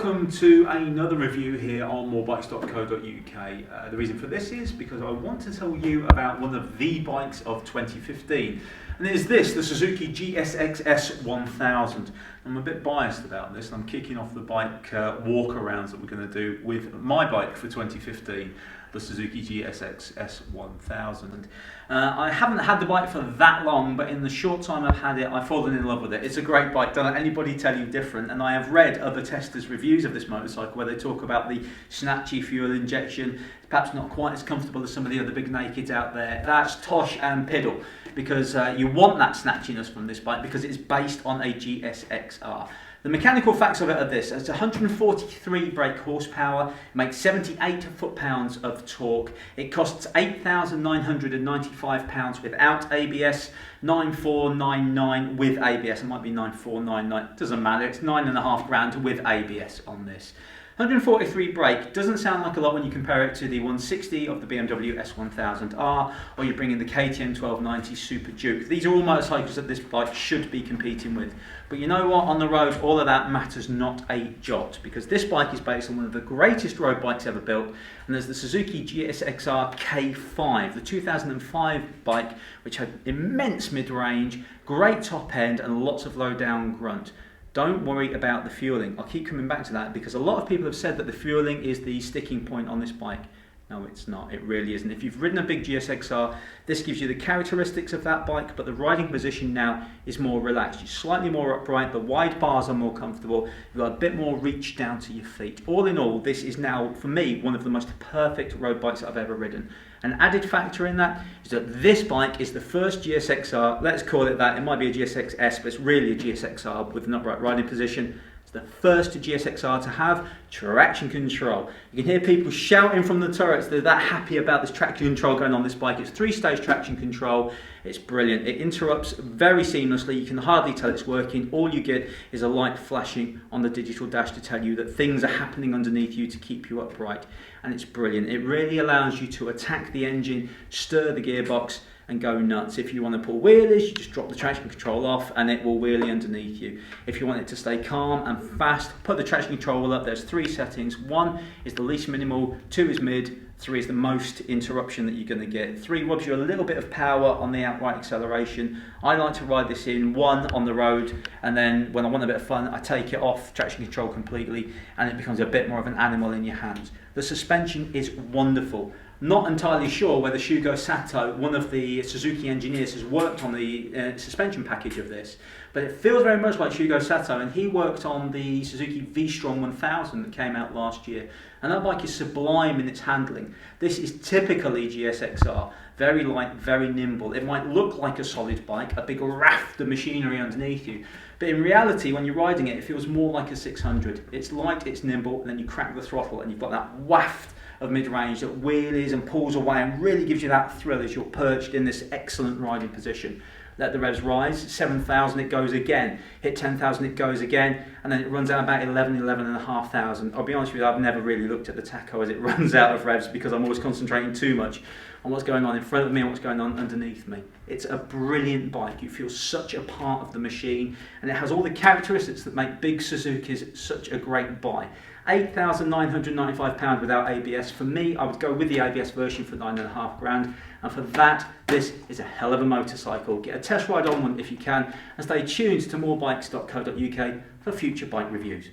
welcome to another review here on MoreBikes.co.uk. The reason for this is because I want to tell you about one of the bikes of 2015, and it is this, the Suzuki GSX-S1000. I'm a bit biased about this, and I'm kicking off the bike walk-arounds that we're going to do with my bike for 2015, the Suzuki GSX-S1000. I haven't had the bike for that long, but in the short time I've had it, I've fallen in love with it. It's a great bike, don't let anybody tell you different, and I have read other testers' reviews of this motorcycle where they talk about the snatchy fuel injection, perhaps not quite as comfortable as some of the other big nakeds out there. That's tosh and piddle, because you want that snatchiness from this bike because it's based on a GSX-R. The mechanical facts of it are this: it's 143 brake horsepower, makes 78 foot-pounds of torque. It costs £8,995 without ABS, 9,499 with ABS. It might be 9,499, doesn't matter. It's £9,500 with ABS on this. 143 brake doesn't sound like a lot when you compare it to the 160 of the BMW S1000R, or you bring in the KTM 1290 Super Duke. These are all motorcycles that this bike should be competing with. But you know what, on the road, all of that matters not a jot, because this bike is based on one of the greatest road bikes ever built, and there's the Suzuki GSX-R K5, the 2005 bike, which had immense mid-range, great top end, and lots of low-down grunt. Don't worry about the fueling. I'll keep coming back to that because a lot of people have said that the fueling is the sticking point on this bike. No, it's not. It really isn't. If you've ridden a big GSX-R, this gives you the characteristics of that bike, but the riding position now is more relaxed. You're slightly more upright, the wide bars are more comfortable, you've got a bit more reach down to your feet. All in all, this is now, for me, one of the most perfect road bikes that I've ever ridden. An added factor in that is that this bike is the first GSX-R, let's call it that, it might be a GSX-S, but it's really a GSX-R with an upright riding position. It's the first GSX-R to have traction control. You can hear people shouting from the turrets. They're that happy about this traction control going on this bike. It's 3-stage traction control. It's brilliant. It interrupts very seamlessly. You can hardly tell it's working. All you get is a light flashing on the digital dash to tell you that things are happening underneath you to keep you upright. And it's brilliant. It really allows you to attack the engine, stir the gearbox, and go nuts. If you want to pull wheelies, you just drop the traction control off and it will wheelie underneath you. If you want it to stay calm and fast, put the traction control up. There's 3 settings. 1 is the least minimal, 2 is mid, 3 is the most interruption that you're going to get. 3 robs you a little bit of power on the outright acceleration. I like to ride this in 1 on the road, and then when I want a bit of fun, I take it off traction control completely and it becomes a bit more of an animal in your hands. The suspension is wonderful. Not entirely sure whether Shugo Sato, one of the Suzuki engineers, has worked on the suspension package of this, but it feels very much like Shugo Sato, and he worked on the Suzuki V-Strom 1000 that came out last year, and that bike is sublime in its handling. This is typically GSX-R, very light, very nimble. It might look like a solid bike, a big raft of machinery underneath you, but in reality, when you're riding it, it feels more like a 600. It's light, it's nimble, and then you crack the throttle and you've got that waft of mid-range that wheelies and pulls away and really gives you that thrill as you're perched in this excellent riding position. Let the revs rise, 7,000 it goes again, hit 10,000 it goes again, and then it runs out about 11,500. I'll be honest with you, I've never really looked at the tacho as it runs out of revs because I'm always concentrating too much on what's going on in front of me and what's going on underneath me. It's a brilliant bike. You feel such a part of the machine, and it has all the characteristics that make big Suzukis such a great buy. £8,995 without ABS. For me, I would go with the ABS version for £9,500, and for that, this is a hell of a motorcycle. Get a test ride on one if you can, and stay tuned to MoreBikes.co.uk for future bike reviews.